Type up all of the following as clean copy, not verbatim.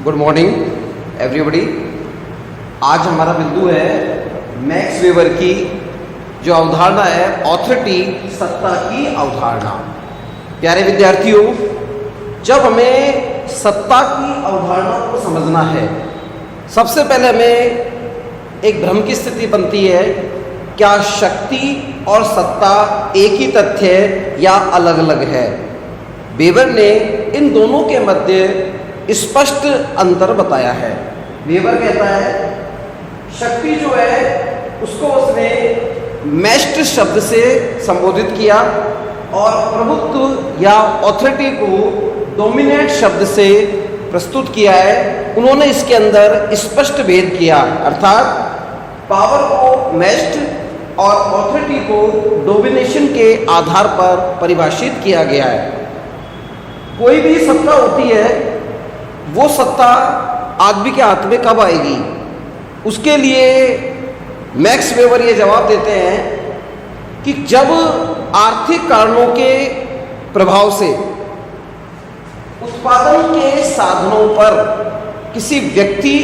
Good morning everybody. आज हमारा बिंदु है मैक्स वेबर की जो अवधारणा है ऑथोरिटी, सत्ता की अवधारणा। प्यारे विद्यार्थियों, जब हमें सत्ता की अवधारणा को समझना है, सबसे पहले हमें एक भ्रम की स्थिति बनती है, क्या शक्ति और सत्ता एक ही तथ्य है या अलग अलग है। वेबर ने इन दोनों के मध्य स्पष्ट अंतर बताया है। वेबर कहता है शक्ति जो है उसको उसने मैस्ट शब्द से संबोधित किया और प्रभुत्व या ऑथोरिटी को डोमिनेट शब्द से प्रस्तुत किया है। उन्होंने इसके अंदर स्पष्ट भेद किया, अर्थात पावर को मैस्ट और ऑथोरिटी को डोमिनेशन के आधार पर परिभाषित किया गया है। कोई भी सत्ता होती है, वो सत्ता आदमी के हाथ में कब आएगी, उसके लिए मैक्स वेबर ये जवाब देते हैं कि जब आर्थिक कारणों के प्रभाव से उत्पादन के साधनों पर किसी व्यक्ति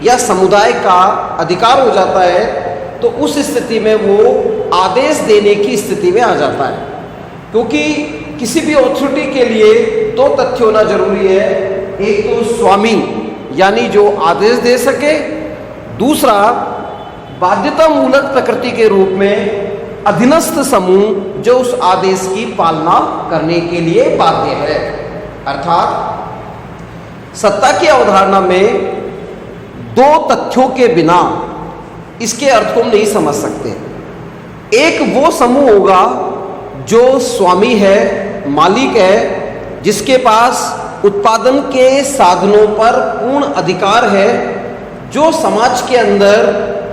या समुदाय का अधिकार हो जाता है, तो उस स्थिति में वो आदेश देने की स्थिति में आ जाता है। क्योंकि किसी भी अथॉरिटी के लिए दो तथ्य होना जरूरी है, एक तो स्वामी यानी जो आदेश दे सके, दूसरा बाध्यता मूलक प्रकृति के रूप में अधीनस्थ समूह जो उस आदेश की पालना करने के लिए बाध्य है। अर्थात सत्ता की अवधारणा में दो तथ्यों के बिना इसके अर्थ को हम नहीं समझ सकते। एक वो समूह होगा जो स्वामी है, मालिक है, जिसके पास उत्पादन के साधनों पर पूर्ण अधिकार है, जो समाज के अंदर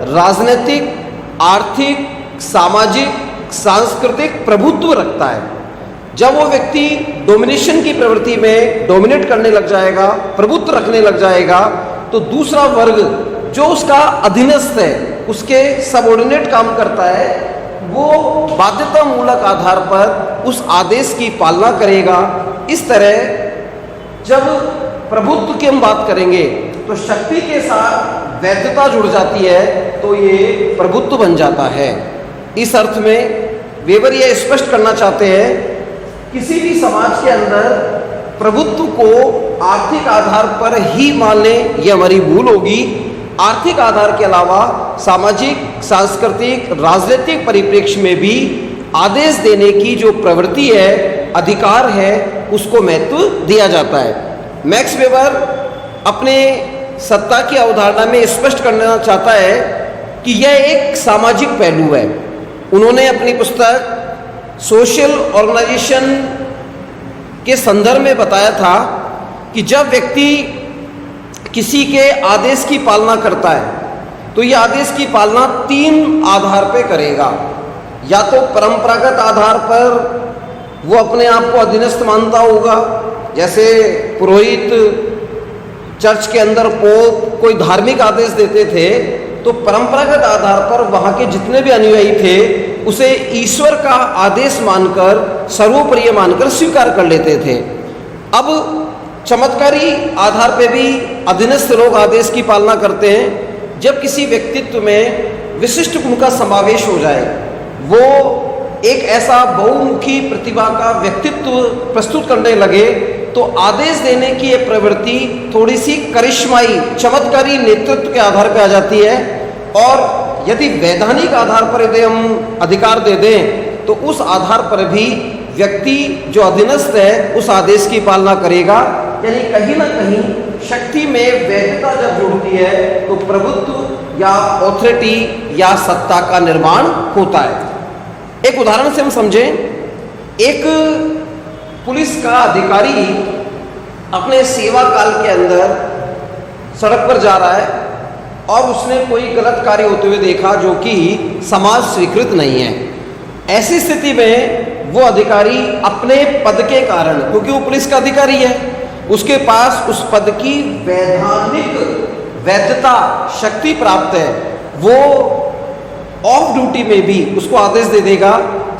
राजनीतिक, आर्थिक, सामाजिक, सांस्कृतिक प्रभुत्व रखता है। जब वो व्यक्ति डोमिनेशन की प्रवृत्ति में डोमिनेट करने लग जाएगा, प्रभुत्व रखने लग जाएगा, तो दूसरा वर्ग जो उसका अधीनस्थ है, उसके सबऑर्डिनेट काम करता है, वो बाध्यता मूलक आधार पर उस आदेश की पालना करेगा। इस तरह जब प्रभुत्व की हम बात करेंगे तो शक्ति के साथ वैधता जुड़ जाती है, तो ये प्रभुत्व बन जाता है। इस अर्थ में वेबर यह स्पष्ट करना चाहते हैं, किसी भी समाज के अंदर प्रभुत्व को आर्थिक आधार पर ही मानने ये हमारी भूल होगी। आर्थिक आधार के अलावा सामाजिक, सांस्कृतिक, राजनीतिक परिप्रेक्ष्य में भी आदेश देने की जो प्रवृत्ति है, अधिकार है, उसको महत्व दिया जाता है। मैक्स वेबर अपने सत्ता की अवधारणा में स्पष्ट करना चाहता है कि यह एक सामाजिक पहलू है। उन्होंने अपनी पुस्तक सोशल ऑर्गेनाइजेशन के संदर्भ में बताया था कि जब व्यक्ति किसी के आदेश की पालना करता है तो यह आदेश की पालना तीन आधार पर करेगा। या तो परंपरागत आधार पर वो अपने आप को अधीनस्थ मानता होगा, जैसे पुरोहित चर्च के अंदर पोप कोई धार्मिक आदेश देते थे तो परंपरागत आधार पर वहाँ के जितने भी अनुयायी थे उसे ईश्वर का आदेश मानकर, सर्वोपरि मानकर स्वीकार कर लेते थे। अब चमत्कारी आधार पे भी अधीनस्थ लोग आदेश की पालना करते हैं। जब किसी व्यक्तित्व में विशिष्ट गुण का समावेश हो जाए, वो एक ऐसा बहुमुखी प्रतिभा का व्यक्तित्व प्रस्तुत करने लगे, तो आदेश देने की ये प्रवृत्ति थोड़ी सी करिश्माई, चमत्कारी नेतृत्व के आधार पर आ जाती है। और यदि वैधानिक आधार पर यदि हम अधिकार दे दें तो उस आधार पर भी व्यक्ति जो अधीनस्थ है उस आदेश की पालना करेगा। यानी कहीं ना कहीं शक्ति में वैधता जब जुड़ती है तो प्रभुत्व या ऑथोरिटी या सत्ता का निर्माण होता है। एक उदाहरण से हम समझें, एक पुलिस का अधिकारी अपने सेवा काल के अंदर सड़क पर जा रहा है और उसने कोई गलत कार्य होते हुए देखा जो कि समाज स्वीकृत नहीं है। ऐसी स्थिति में वो अधिकारी अपने पद के कारण, क्योंकि वो पुलिस का अधिकारी है, उसके पास उस पद की वैधानिक वैधता, शक्ति प्राप्त है, वो ऑफ ड्यूटी में भी उसको आदेश दे देगा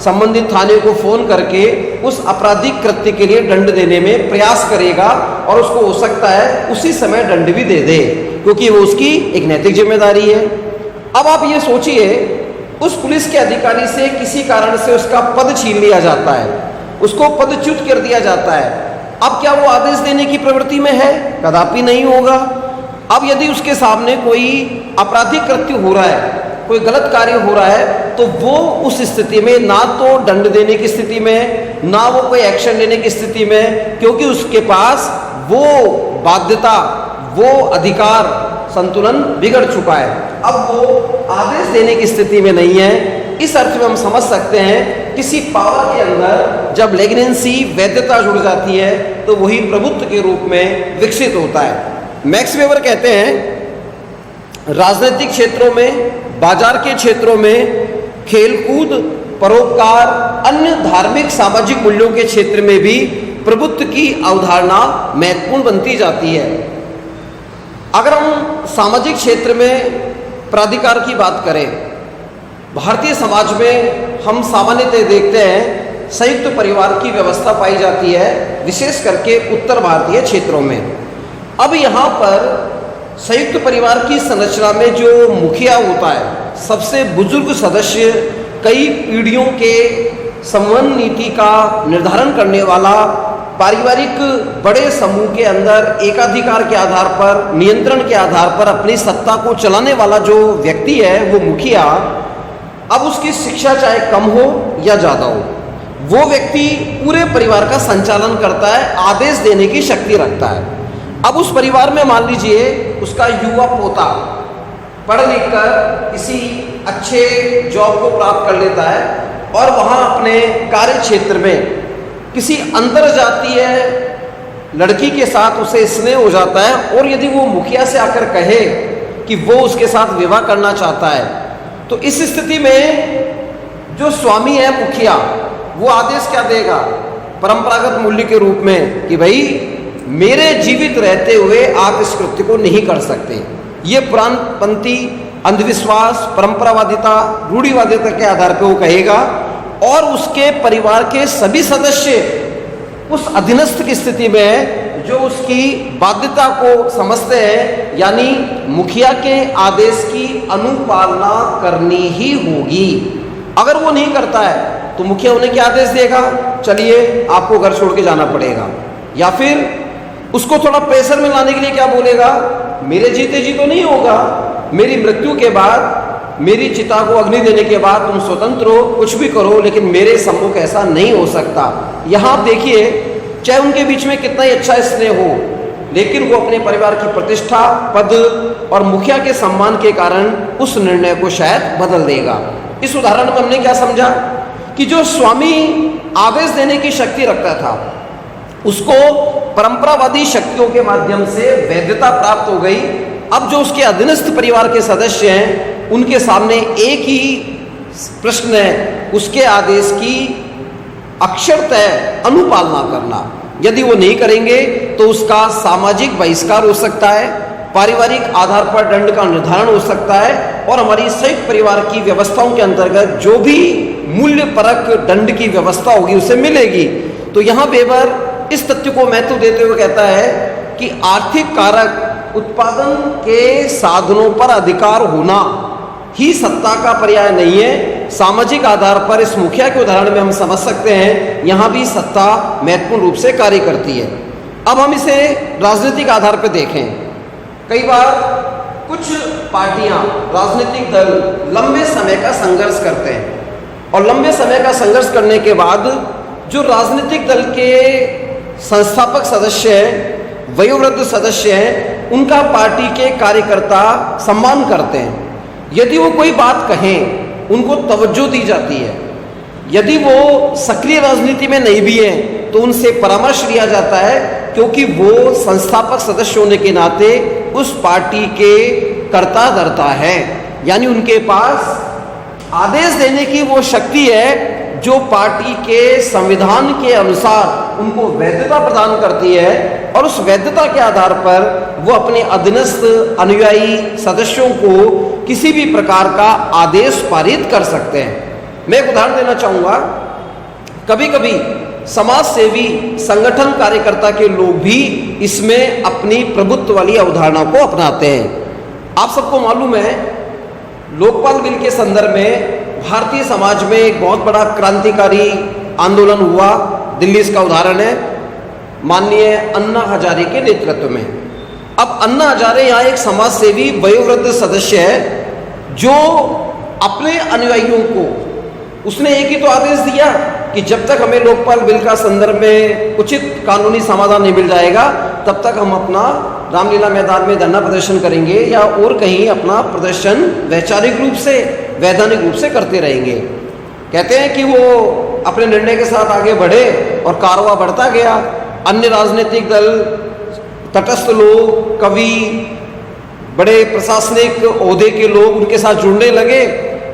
संबंधित थाने को फोन करके उस आपराधिक कृत्य के लिए दंड देने में प्रयास करेगा और उसको हो सकता है उसी समय दंड भी दे दे, क्योंकि वो उसकी एक नैतिक जिम्मेदारी है। अब आप ये सोचिए, उस पुलिस के अधिकारी से किसी कारण से उसका पद छीन लिया जाता है, उसको पदच्युत कर दिया जाता है। अब क्या वो आदेश देने की प्रवृत्ति में है? कदापि नहीं होगा। अब यदि उसके सामने कोई आपराधिक कृत्य हो रहा है, कोई गलत कार्य हो रहा है, तो वो उस स्थिति में ना तो दंड देने की स्थिति में, ना वो कोई एक्शन लेने की स्थिति में, क्योंकि उसके पास वो बाध्यता, वो अधिकार संतुलन बिगड़ चुका है। अब वो आदेश देने की स्थिति में नहीं है। इस अर्थ में हम समझ सकते हैं किसी पावर के अंदर जब लेग्नेंसी, वैधता जुड़ जाती है, तो वही प्रभुत्व के रूप में विकसित होता है। मैक्स वेबर कहते हैं, राजनीतिक क्षेत्रों में, बाजार के क्षेत्रों में, खेलकूद, परोपकार, अन्य धार्मिक सामाजिक मूल्यों के क्षेत्र में भी प्रभुत्व की अवधारणा महत्वपूर्ण बनती जाती है। अगर हम सामाजिक क्षेत्र में प्राधिकार की बात करें, भारतीय समाज में हम सामान्यतः देखते हैं संयुक्त परिवार की व्यवस्था पाई जाती है, विशेष करके उत्तर भारतीय क्षेत्रों में। अब यहाँ पर संयुक्त परिवार की संरचना में जो मुखिया होता है, सबसे बुजुर्ग सदस्य, कई पीढ़ियों के संबंध नीति का निर्धारण करने वाला, पारिवारिक बड़े समूह के अंदर एकाधिकार के आधार पर, नियंत्रण के आधार पर अपनी सत्ता को चलाने वाला जो व्यक्ति है, वो मुखिया, अब उसकी शिक्षा चाहे कम हो या ज़्यादा हो, वो व्यक्ति पूरे परिवार का संचालन करता है, आदेश देने की शक्ति रखता है। अब उस परिवार में मान लीजिए उसका युवा पोता पढ़ लिख कर किसी अच्छे जॉब को प्राप्त कर लेता है और वहाँ अपने कार्य क्षेत्र में किसी अंतरजातीय लड़की के साथ उसे स्नेह हो जाता है, और यदि वो मुखिया से आकर कहे कि वो उसके साथ विवाह करना चाहता है, तो इस स्थिति में जो स्वामी है मुखिया, वो आदेश क्या देगा? परंपरागत मूल्य के रूप में कि भाई मेरे जीवित रहते हुए आप इस कृत्य को नहीं कर सकते। ये पुराणपंथी अंधविश्वास, परंपरावादिता, रूढ़िवादिता के आधार पर वो कहेगा, और उसके परिवार के सभी सदस्य उस अधीनस्थ की स्थिति में है जो उसकी बाध्यता को समझते हैं, यानी मुखिया के आदेश की अनुपालना करनी ही होगी। अगर वो नहीं करता है तो मुखिया उन्हें क्या आदेश देगा? चलिए आपको घर छोड़ के जाना पड़ेगा। या फिर उसको थोड़ा प्रेशर में लाने के लिए क्या बोलेगा? मेरे जीते जी तो नहीं होगा, मेरी मृत्यु के बाद, मेरी चिता को अग्नि देने के बाद तुम स्वतंत्र हो, कुछ भी करो, लेकिन मेरे सम्मुख ऐसा नहीं हो सकता। यहाँ आप देखिए, चाहे उनके बीच में कितना ही अच्छा स्नेह हो, लेकिन वो अपने परिवार की प्रतिष्ठा, पद और मुखिया के सम्मान के कारण उस निर्णय को शायद बदल देगा। इस उदाहरण में हमने क्या समझा कि जो स्वामी आदेश देने की शक्ति रखता था, उसको परंपरावादी शक्तियों के माध्यम से वैधता प्राप्त हो गई। अब जो उसके अधीनस्थ परिवार के सदस्य हैं, उनके सामने एक ही प्रश्न है, उसके आदेश की अक्षरतः अनुपालना करना। यदि वो नहीं करेंगे तो उसका सामाजिक बहिष्कार हो सकता है, पारिवारिक आधार पर दंड का निर्धारण हो सकता है, और हमारी संयुक्त परिवार की व्यवस्थाओं के अंतर्गत जो भी मूल्य परक दंड की व्यवस्था होगी उसे मिलेगी। तो यहाँ वेबर इस तथ्य को महत्व देते हुए कहता है कि आर्थिक कारक, उत्पादन के साधनों पर अधिकार होना ही सत्ता का पर्याय नहीं है। सामाजिक आधार पर इस मुखिया के उदाहरण में हम समझ सकते हैं, यहाँ भी सत्ता महत्वपूर्ण रूप से कार्य करती है। अब हम इसे राजनीतिक आधार पर देखें। कई बार कुछ पार्टियां, राजनीतिक दल लंबे समय का संघर्ष करते हैं, और लंबे समय का संघर्ष करने के बाद जो राजनीतिक दल के संस्थापक सदस्य हैं, वयोवृद्ध सदस्य हैं, उनका पार्टी के कार्यकर्ता सम्मान करते हैं। यदि वो कोई बात कहें, उनको तवज्जो दी जाती है। यदि वो सक्रिय राजनीति में नहीं भी हैं तो उनसे परामर्श लिया जाता है, क्योंकि वो संस्थापक सदस्य होने के नाते उस पार्टी के कर्ता धर्ता है, यानी उनके पास आदेश देने की वो शक्ति है जो पार्टी के संविधान के अनुसार उनको वैधता प्रदान करती है, और उस वैधता के आधार पर वो अपने अधीनस्थ अनुयायी सदस्यों को किसी भी प्रकार का आदेश पारित कर सकते हैं। मैं एक उदाहरण देना चाहूंगा। कभी कभी समाज सेवी संगठन कार्यकर्ता के लोग भी इसमें अपनी प्रभुत्व वाली अवधारणा को अपनाते हैं। आप सबको मालूम है, लोकपाल बिल के संदर्भ में भारतीय समाज में एक बहुत बड़ा क्रांतिकारी आंदोलन हुआ। दिल्ली इसका उदाहरण है, माननीय अन्ना हजारे के नेतृत्व में। अब अन्ना हजारे यहाँ एक समाज सेवी वयोवृद्ध सदस्य है, जो अपने अनुयायियों को उसने एक ही तो आदेश दिया कि जब तक हमें लोकपाल बिल का संदर्भ में उचित कानूनी समाधान नहीं मिल जाएगा, तब तक हम अपना रामलीला मैदान में धरना प्रदर्शन करेंगे या और कहीं अपना प्रदर्शन वैचारिक रूप से, वैधानिक रूप से करते रहेंगे। कहते हैं कि वो अपने निर्णय के साथ आगे बढ़े और कारवां बढ़ता गया। अन्य राजनीतिक दल, तटस्थ लोग, कवि, बड़े प्रशासनिक ओहदे के लोग उनके साथ जुड़ने लगे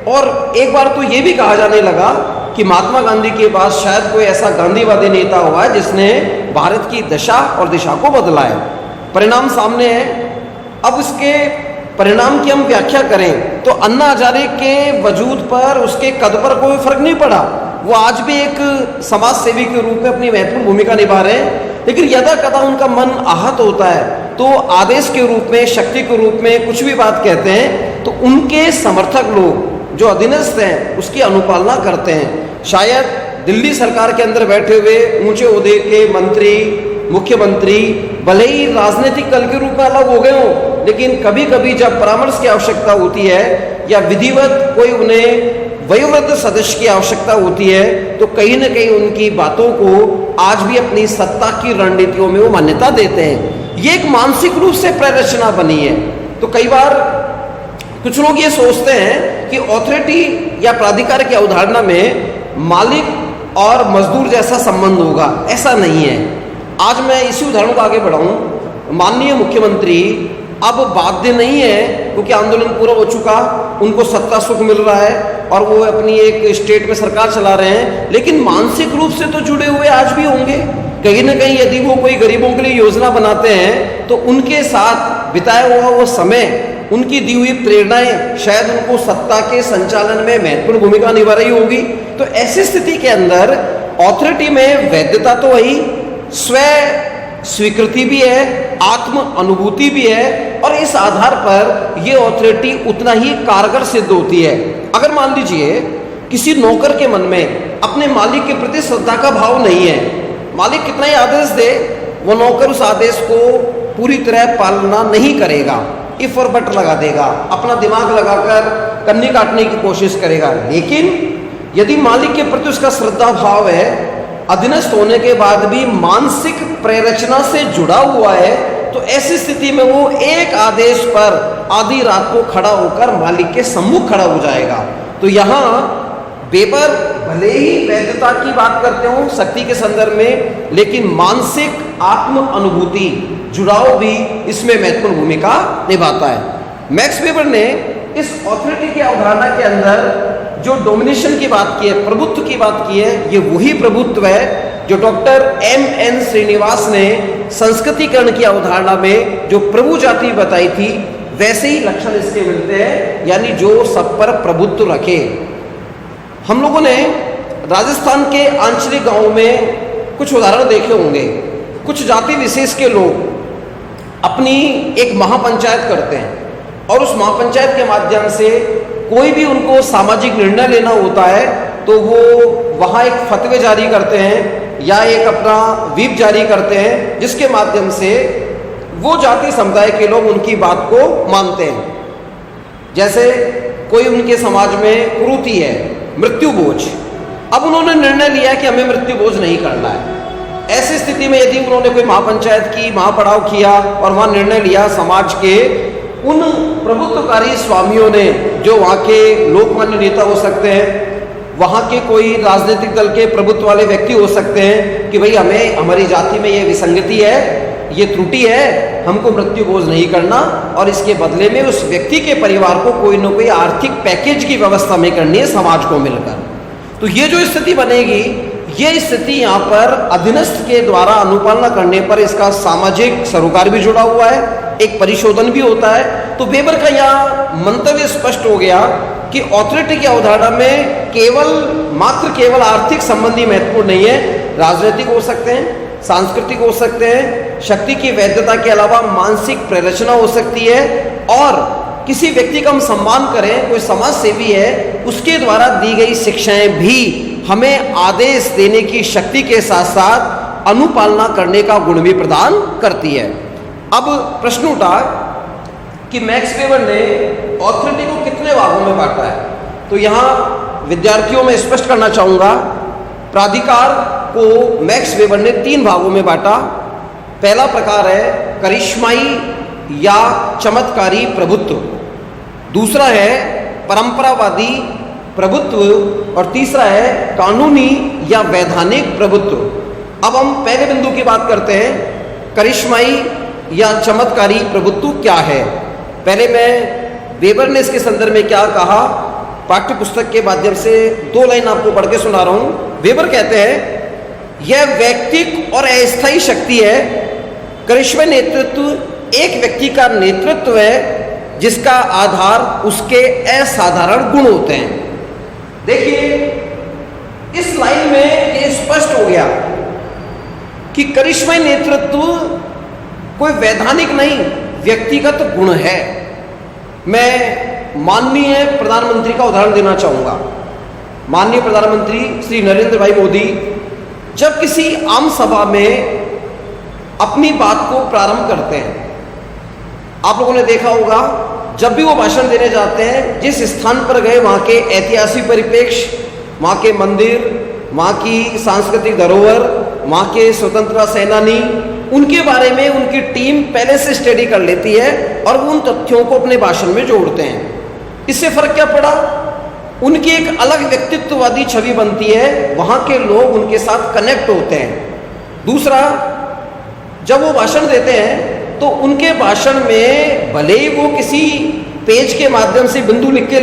और एक बार तो ये भी कहा जाने लगा कि महात्मा गांधी के बाद शायद कोई ऐसा गांधीवादी नेता हुआ है जिसने भारत की दशा और दिशा को बदला है। परिणाम सामने है। अब इसके परिणाम की हम व्याख्या करें तो अन्ना हजारे के वजूद पर, उसके कद पर कोई फर्क नहीं पड़ा। वो आज भी एक समाज सेवी के रूप में अपनी महत्वपूर्ण भूमिका निभा रहे हैं, लेकिन यदा कदा उनका मन आहत होता है तो आदेश के रूप में, शक्ति के रूप में कुछ भी बात कहते हैं तो उनके समर्थक लोग जो अधीनस्थ हैं उसकी अनुपालना करते हैं। शायद दिल्ली सरकार के अंदर बैठे हुए ऊंचे ओहदे के मंत्री, मुख्यमंत्री भले ही राजनीतिक दल के रूप में अलग हो गए हों, लेकिन कभी कभी जब परामर्श की आवश्यकता होती है या विधिवत कोई उन्हें वयोवृद्ध सदस्य की आवश्यकता होती है तो कहीं न कहीं उनकी बातों को आज भी अपनी सत्ता की रणनीतियों में वो मान्यता देते हैं। ये एक मानसिक रूप से प्ररचना बनी है। तो कई बार कुछ लोग ये सोचते हैं कि ऑथोरिटी या प्राधिकार की अवधारणा में मालिक और मजदूर जैसा संबंध होगा। ऐसा नहीं है। आज मैं इसी उदाहरण को आगे बढ़ाऊं। माननीय मुख्यमंत्री अब बाध्य नहीं है क्योंकि आंदोलन पूरा हो चुका, उनको सत्ता सुख मिल रहा है और वो अपनी एक स्टेट में सरकार चला रहे हैं, लेकिन मानसिक रूप से तो जुड़े हुए आज भी होंगे। कहीं ना कहीं यदि वो कोई गरीबों के लिए योजना बनाते हैं तो उनके साथ बिताया हुआ वो समय, उनकी दी हुई प्रेरणाएं शायद उनको सत्ता के संचालन में महत्वपूर्ण भूमिका निभा रही होगी। तो ऐसी स्थिति के अंदर ऑथोरिटी में वैधता तो वही, स्व स्वीकृति भी है, आत्म अनुभूति भी है और इस आधार पर यह ऑथोरिटी उतना ही कारगर सिद्ध होती है। अगर मान लीजिए किसी नौकर के मन में अपने मालिक के प्रति श्रद्धा का भाव नहीं है, मालिक कितना ही आदेश दे, वो नौकर उस आदेश को पूरी तरह पालना नहीं करेगा, इफ और बट लगा देगा, अपना दिमाग लगाकर कन्नी काटने की कोशिश करेगा। लेकिन यदि मालिक के प्रति उसका श्रद्धा भाव है, अधीनस्थ होने के बाद भी मानसिक प्रेरचना से जुड़ा हुआ है, तो ऐसी स्थिति में वो एक आदेश पर आधी रात को खड़ा होकर मालिक के सम्मुख खड़ा हो जाएगा। तो यहाँ वेबर भले ही वैधता की बात करते हो शक्ति के संदर्भ में, लेकिन मानसिक आत्म अनुभूति, जुड़ाव भी इसमें महत्वपूर्ण भूमिका निभाता है। मैक्स वेबर ने इस ऑथोरिटी की अवधारणा के अंदर जो डोमिनेशन की बात की है, प्रभुत्व की बात की है, ये वही प्रभुत्व है जो डॉक्टर M.N. श्रीनिवास ने संस्कृतिकरण की अवधारणा में जो प्रभु जाति बताई थी, वैसे ही लक्षण इसके मिलते हैं, यानी जो सब पर प्रभुत्व रखे। हम लोगों ने राजस्थान के आंचलिक गांवों में कुछ उदाहरण देखे होंगे। कुछ जाति विशेष के लोग अपनी एक महापंचायत करते हैं और उस महापंचायत के माध्यम से कोई भी उनको सामाजिक निर्णय लेना होता है तो वो वहाँ एक फतवे जारी करते हैं या एक अपना व्हिप जारी करते हैं, जिसके माध्यम से वो जाति समुदाय के लोग उनकी बात को मानते हैं। जैसे कोई उनके समाज में कुरीति है, मृत्यु भोज। अब उन्होंने निर्णय लिया कि हमें मृत्यु भोज नहीं करना है। ऐसी स्थिति में यदि उन्होंने कोई महापंचायत की, महापड़ाव किया और वहाँ निर्णय लिया, समाज के उन प्रभुत्वकारी स्वामियों ने, जो वहाँ के लोकमान्य नेता हो सकते हैं, वहाँ के कोई राजनीतिक दल के प्रभुत्व वाले व्यक्ति हो सकते हैं, कि भाई हमें, हमारी जाति में ये विसंगति है, ये त्रुटि है, हमको मृत्यु भोज नहीं करना और इसके बदले में उस व्यक्ति के परिवार को कोई न कोई आर्थिक पैकेज की व्यवस्था में करनी है समाज को मिलकर। तो ये जो स्थिति बनेगी, ये स्थिति यहाँ पर अधीनस्थ के द्वारा अनुपालना करने पर इसका सामाजिक सरोकार भी जुड़ा हुआ है, एक परिशोधन भी होता है। तो वेबर का यहाँ मंतव्य स्पष्ट हो गया कि ऑथोरिटी की अवधारणा में केवल आर्थिक संबंधी महत्वपूर्ण नहीं है, राजनीतिक हो सकते हैं, सांस्कृतिक हो सकते हैं, शक्ति की वैधता के अलावा मानसिक प्ररचना हो सकती है, और किसी व्यक्ति का हम सम्मान करें, कोई समाज सेवी है, उसके द्वारा दी गई शिक्षाएं भी हमें आदेश देने की शक्ति के साथ साथ अनुपालना करने का गुण भी प्रदान करती है। अब प्रश्न उठा कि मैक्स वेबर ने ऑथोरिटी को कितने भागों में बांटा है। तो यहाँ विद्यार्थियों में स्पष्ट करना चाहूँगा, प्राधिकार को मैक्स वेबर ने 3 भागों में बांटा। पहला प्रकार है करिश्माई या चमत्कारी प्रभुत्व, दूसरा है परंपरावादी प्रभुत्व, और तीसरा है कानूनी या वैधानिक प्रभुत्व। अब हम पहले बिंदु की बात करते हैं, करिश्माई या चमत्कारी प्रभुत्व क्या है। पहले मैं वेबर ने इसके संदर्भ में क्या कहा, पाठ्य पुस्तक के माध्यम से 2 लाइन आपको पढ़ के सुना रहा हूं। वेबर कहते हैं, यह वैयक्तिक और अस्थायी शक्ति है। करिश्मा नेतृत्व एक व्यक्ति का नेतृत्व है जिसका आधार उसके असाधारण गुण होते हैं। देखिए, इस लाइन में ये स्पष्ट हो गया कि करिश्मा नेतृत्व कोई वैधानिक नहीं, व्यक्तिगत गुण है। मैं माननीय प्रधानमंत्री का उदाहरण देना चाहूँगा। माननीय प्रधानमंत्री श्री नरेंद्र भाई मोदी जब किसी आम सभा में अपनी बात को प्रारंभ करते हैं, आप लोगों ने देखा होगा, जब भी वो भाषण देने जाते हैं, जिस स्थान पर गए वहाँ के ऐतिहासिक परिप्रेक्ष्य, वहाँ के मंदिर, वहाँ की सांस्कृतिक धरोहर, वहाँ के स्वतंत्रता सेनानी, उनके बारे में उनकी टीम पहले से स्टडी कर लेती है और वो उन तथ्यों को अपने भाषण में जोड़ते हैं। इससे फर्क क्या पड़ा, उनकी एक अलग व्यक्तित्ववादी छवि बनती है, वहाँ के लोग उनके साथ कनेक्ट होते हैं। दूसरा, जब वो भाषण देते हैं तो उनके भाषण में भले ही वो किसी पेज के माध्यम से बिंदु लिख के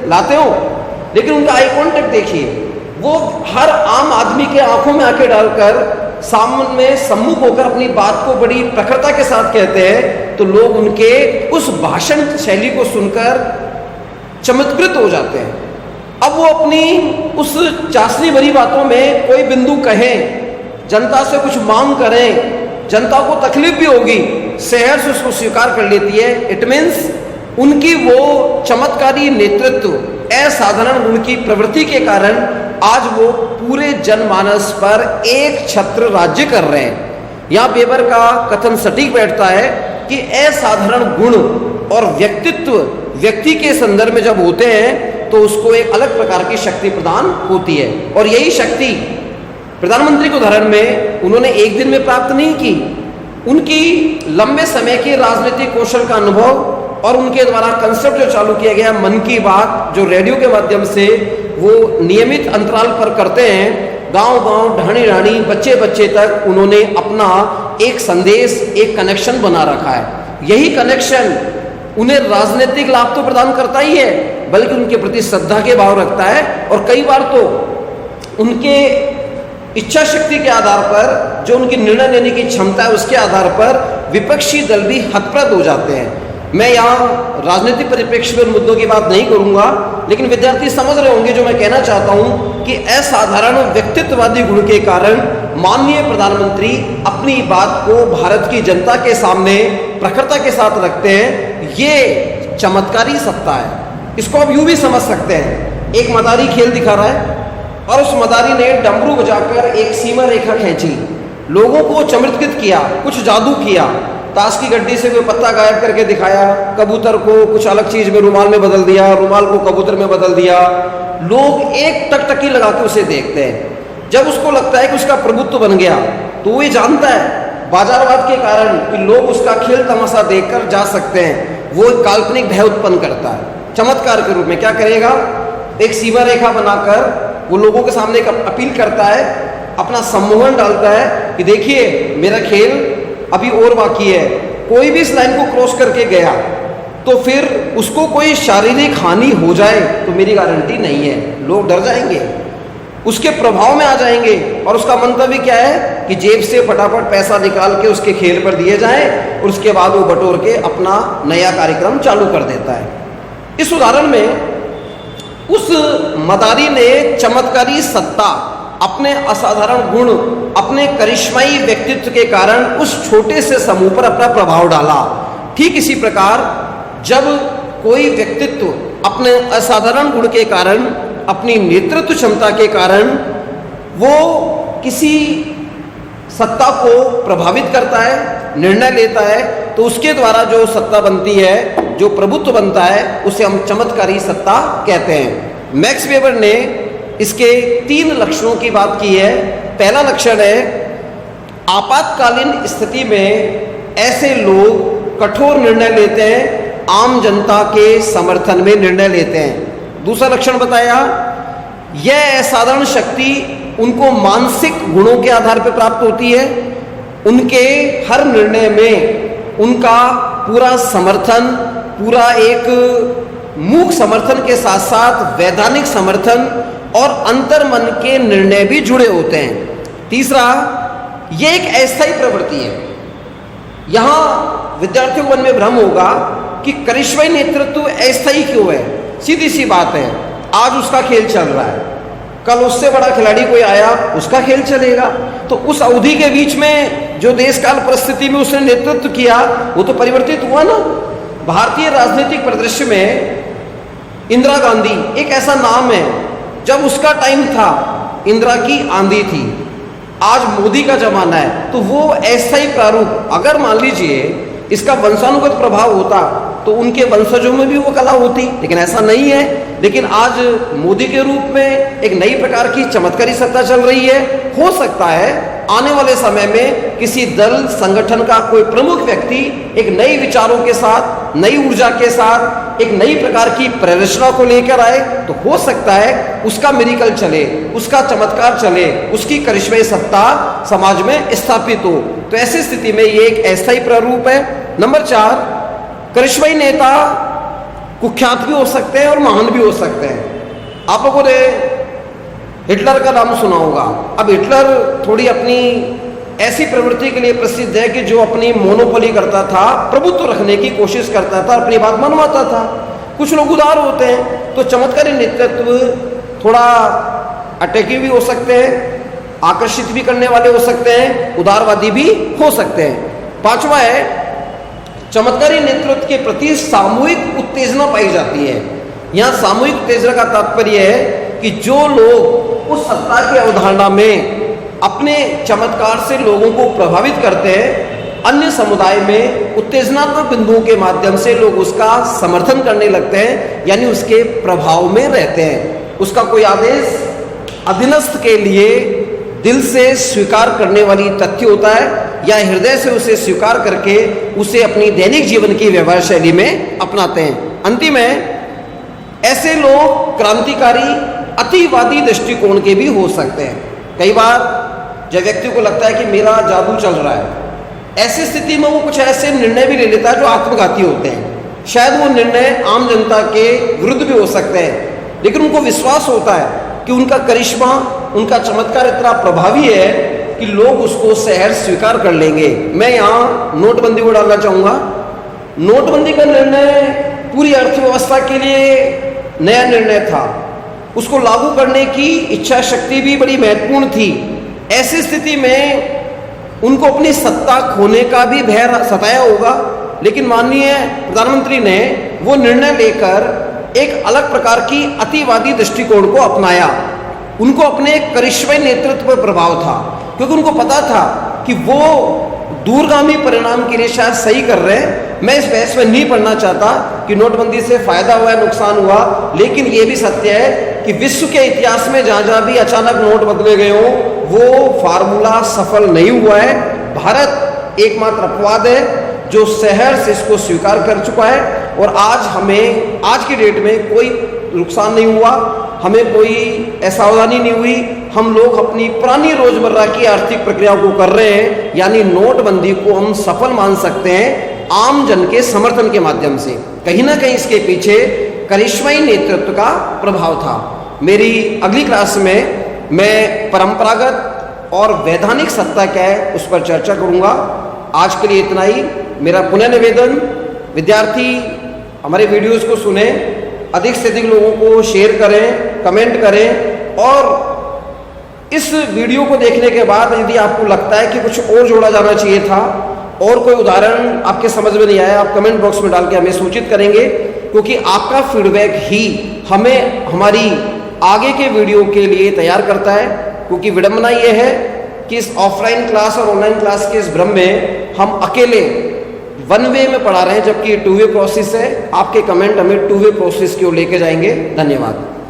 लाते हो, लेकिन उनका आई कॉन्टेक्ट देखिए, वो हर आम आदमी के आंखों में आंखें डालकर सामने सम्मुख होकर अपनी बात को बड़ी प्रखरता के साथ कहते हैं, तो लोग उनके उस भाषण शैली को सुनकर चमत्कृत हो जाते हैं। अब वो अपनी उस चाशनी भरी बातों में कोई बिंदु कहें, जनता से कुछ मांग करें, जनता को तकलीफ भी होगी, सहर्ष उसको स्वीकार कर लेती है। इट मीन्स उनकी वो चमत्कारी नेतृत्व, असाधारण गुण की प्रवृत्ति के कारण आज वो पूरे जनमानस पर एक छत्र राज्य कर रहे हैं। यहाँ वेबर का कथन सटीक बैठता है कि असाधारण गुण और व्यक्तित्व व्यक्ति के संदर्भ में जब होते हैं तो उसको एक अलग प्रकार की शक्ति प्रदान होती है, और यही शक्ति प्रधानमंत्री के उदाहरण में उन्होंने एक दिन में प्राप्त नहीं की। उनकी लंबे समय के राजनीतिक कौशल का अनुभव और उनके द्वारा कंसेप्ट जो चालू किया गया मन की बात, जो रेडियो के माध्यम से वो नियमित अंतराल पर करते हैं, गांव-गांव, ढाणी-ढाणी, बच्चे-बच्चे तक उन्होंने अपना एक संदेश, एक कनेक्शन बना रखा है। यही कनेक्शन उन्हें राजनीतिक लाभ तो प्रदान करता ही है, बल्कि उनके प्रति श्रद्धा के भाव रखता है, और कई बार तो उनके इच्छा शक्ति के आधार पर, जो उनकी निर्णय लेने की क्षमता है, उसके आधार पर विपक्षी दल भी हतप्रद हो जाते हैं। मैं यहाँ राजनीतिक परिप्रेक्ष्य में मुद्दों की बात नहीं करूँगा, लेकिन विद्यार्थी समझ रहे होंगे जो मैं कहना चाहता हूँ कि असाधारण व्यक्तित्ववादी गुण के कारण माननीय प्रधानमंत्री अपनी बात को भारत की जनता के सामने प्रखरता के साथ रखते हैं। ये चमत्कारी सत्ता है। इसको आप यूँ भी समझ सकते हैं, एक मदारी खेल दिखा रहा है और उस मदारी ने डमरू बजाकर एक सीमा रेखा खींची, लोगों को चमत्कृत किया, कुछ जादू किया, ताश की गड्डी से कोई पत्ता गायब करके दिखाया, कबूतर को कुछ अलग चीज में रुमाल में बदल दिया, रुमाल को कबूतर में बदल दिया। लोग एक टकटकी लगा के उसे देखते हैं। जब उसको लगता है कि उसका प्रभुत्व बन गया, तो वो ये जानता है बाजारवाद के कारण कि लोग उसका खेल तमाशा देखकर जा सकते हैं। वो एक काल्पनिक भय उत्पन्न करता है चमत्कार के रूप में। क्या करेगा, एक सीमा रेखा बनाकर वो लोगों के सामने एक अपील करता है, अपना सम्मोहन डालता है कि देखिए मेरा खेल अभी और बाकी है। कोई भी इस लाइन को क्रॉस करके गया तो फिर उसको कोई शारीरिक हानि हो जाए तो मेरी गारंटी नहीं है। लोग डर जाएंगे, उसके प्रभाव में आ जाएंगे, और उसका मंतव्य क्या है कि जेब से फटाफट पैसा निकाल के उसके खेल पर दिए जाए, और उसके बाद वो बटोर के अपना नया कार्यक्रम चालू कर देता है। इस उदाहरण में उस मदारी ने चमत्कारी सत्ता, अपने असाधारण गुण, अपने करिश्माई व्यक्तित्व के कारण उस छोटे से समूह पर अपना प्रभाव डाला। ठीक इसी प्रकार जब कोई व्यक्तित्व अपने असाधारण गुण के कारण, अपनी नेतृत्व क्षमता के कारण वो किसी सत्ता को प्रभावित करता है, निर्णय लेता है, तो उसके द्वारा जो सत्ता बनती है, जो प्रभुत्व बनता है, उसे हम चमत्कारी सत्ता कहते हैं। मैक्स वेबर ने इसके 3 लक्षणों की बात की है। पहला लक्षण है, आपातकालीन स्थिति में ऐसे लोग कठोर निर्णय लेते हैं, आम जनता के समर्थन में निर्णय लेते हैं। दूसरा लक्षण बताया, यह असाधारण शक्ति उनको मानसिक गुणों के आधार पर प्राप्त होती है। उनके हर निर्णय में उनका पूरा समर्थन, पूरा एक मूक समर्थन के साथ साथ वैधानिक समर्थन और अंतर्मन के निर्णय भी जुड़े होते हैं। तीसरा, ये एक अस्थायी प्रवृत्ति है। यहां विद्यार्थियों को मन में भ्रम होगा कि करिश्माई नेतृत्व अस्थायी क्यों है। सीधी सी बात है, आज उसका खेल चल रहा है, कल उससे बड़ा खिलाड़ी कोई आया, उसका खेल चलेगा। तो उस अवधि के बीच में जो देश काल परिस्थिति में उसने नेतृत्व किया, वो तो परिवर्तित हुआ ना। भारतीय राजनीतिक परिदृश्य में इंदिरा गांधी एक ऐसा नाम है, जब उसका टाइम था इंदिरा की आंधी थी। आज मोदी का जमाना है, तो वो अस्थायी प्रारूप, अगर मान लीजिए इसका वंशानुगत प्रभाव होता तो उनके वंशजों में भी वो कला होती, लेकिन ऐसा नहीं है। लेकिन आज मोदी के रूप में एक नई प्रकार की चमत्कारी सत्ता चल रही है। हो सकता है आने वाले समय में किसी दल संगठन का कोई प्रमुख व्यक्ति एक नई विचारों के साथ, नई ऊर्जा के साथ, एक नई प्रकार की प्ररचना को लेकर आए, तो हो सकता है उसका मिरेकल चले, उसका चमत्कार चले, उसकी करिश्माई सत्ता समाज में स्थापित हो। तो ऐसी स्थिति में ये एक अस्थायी प्रारूप है। नंबर 4, करिश्माई नेता कुख्यात भी हो सकते हैं और महान भी हो सकते हैं। आप लोगों ने हिटलर का नाम सुना होगा। अब हिटलर थोड़ी अपनी ऐसी प्रवृत्ति के लिए प्रसिद्ध है कि जो अपनी मोनोपोली करता था, प्रभुत्व रखने की कोशिश करता था, अपनी बात मनवाता था। कुछ लोग उदार होते हैं, तो चमत्कारी नेतृत्व थोड़ा अटैकी भी हो सकते हैं, आकर्षित भी करने वाले हो सकते हैं, उदारवादी भी हो सकते हैं। 5वां है, चमत्कारी नेतृत्व के प्रति सामूहिक उत्तेजना पाई जाती है। यहां सामूहिक उत्तेजना का तात्पर्य है कि जो लोग उस सत्ता की अवधारणा में अपने चमत्कार से लोगों को प्रभावित करते हैं, अन्य समुदाय में उत्तेजनात्मक बिंदुओं के माध्यम से लोग उसका समर्थन करने लगते हैं, यानी उसके प्रभाव में रहते हैं। उसका कोई आदेश अधीनस्थ के लिए दिल से स्वीकार करने वाली तथ्य होता है, या हृदय से उसे स्वीकार करके उसे अपनी दैनिक जीवन की व्यवहार शैली में अपनाते हैं। अंतिम है, ऐसे लोग क्रांतिकारी, अतिवादी दृष्टिकोण के भी हो सकते हैं। कई बार जब व्यक्ति को लगता है कि मेरा जादू चल रहा है, ऐसी स्थिति में वो कुछ ऐसे निर्णय भी ले लेता है जो आत्मघाती होते हैं। शायद वो निर्णय आम जनता के विरुद्ध भी हो सकते हैं, लेकिन उनको विश्वास होता है कि उनका करिश्मा, उनका चमत्कार इतना प्रभावी है कि लोग उसको सहर्ष स्वीकार कर लेंगे। मैं यहाँ नोटबंदी को डालना चाहूँगा। नोटबंदी का निर्णय पूरी अर्थव्यवस्था के लिए नया निर्णय था, उसको लागू करने की इच्छा शक्ति भी बड़ी महत्वपूर्ण थी। ऐसी स्थिति में उनको अपनी सत्ता खोने का भी भय सताया होगा, लेकिन माननीय प्रधानमंत्री ने वो निर्णय लेकर एक अलग प्रकार की अतिवादी दृष्टिकोण को अपनाया। उनको अपने करिश्माई नेतृत्व पर प्रभाव था, क्योंकि उनको पता था कि वो दूरगामी परिणाम के लिए शायद सही कर रहे हैं। मैं इस बहस में नहीं पढ़ना चाहता कि नोटबंदी से फायदा हुआ है, नुकसान हुआ, लेकिन ये भी सत्य है कि विश्व के इतिहास में जहां जहां भी अचानक नोट बदले गए हो, वो फार्मूला सफल नहीं हुआ है। भारत एकमात्र अपवाद है जो सहर्ष इसको स्वीकार कर चुका है, और आज की डेट में कोई नुकसान नहीं हुआ, हमें कोई असावधानी नहीं हुई। हम लोग अपनी पुरानी रोजमर्रा की आर्थिक प्रक्रियाओं को कर रहे हैं, यानी नोटबंदी को हम सफल मान सकते हैं आम जन के समर्थन के माध्यम से। कहीं ना कहीं इसके पीछे करिश्माई नेतृत्व का प्रभाव था। मेरी अगली क्लास में मैं परंपरागत और वैधानिक सत्ता क्या है उस पर चर्चा करूंगा। आज के लिए इतना ही। मेरा पुनः निवेदन, विद्यार्थी हमारे वीडियोस को सुने, अधिक से अधिक लोगों को शेयर करें, कमेंट करें। और इस वीडियो को देखने के बाद यदि आपको लगता है कि कुछ और जोड़ा जाना चाहिए था और कोई उदाहरण आपके समझ में नहीं आया, आप कमेंट बॉक्स में डाल के हमें सूचित करेंगे, क्योंकि आपका फीडबैक ही हमें हमारी आगे के वीडियो के लिए तैयार करता है। क्योंकि विडंबना ये है कि इस ऑफलाइन क्लास और ऑनलाइन क्लास के इस भ्रम में हम अकेले वन वे में पढ़ा रहे हैं, जबकि टू वे प्रोसेस है। आपके कमेंट हमें टू वे प्रोसेस की ओर लेके जाएंगे। धन्यवाद।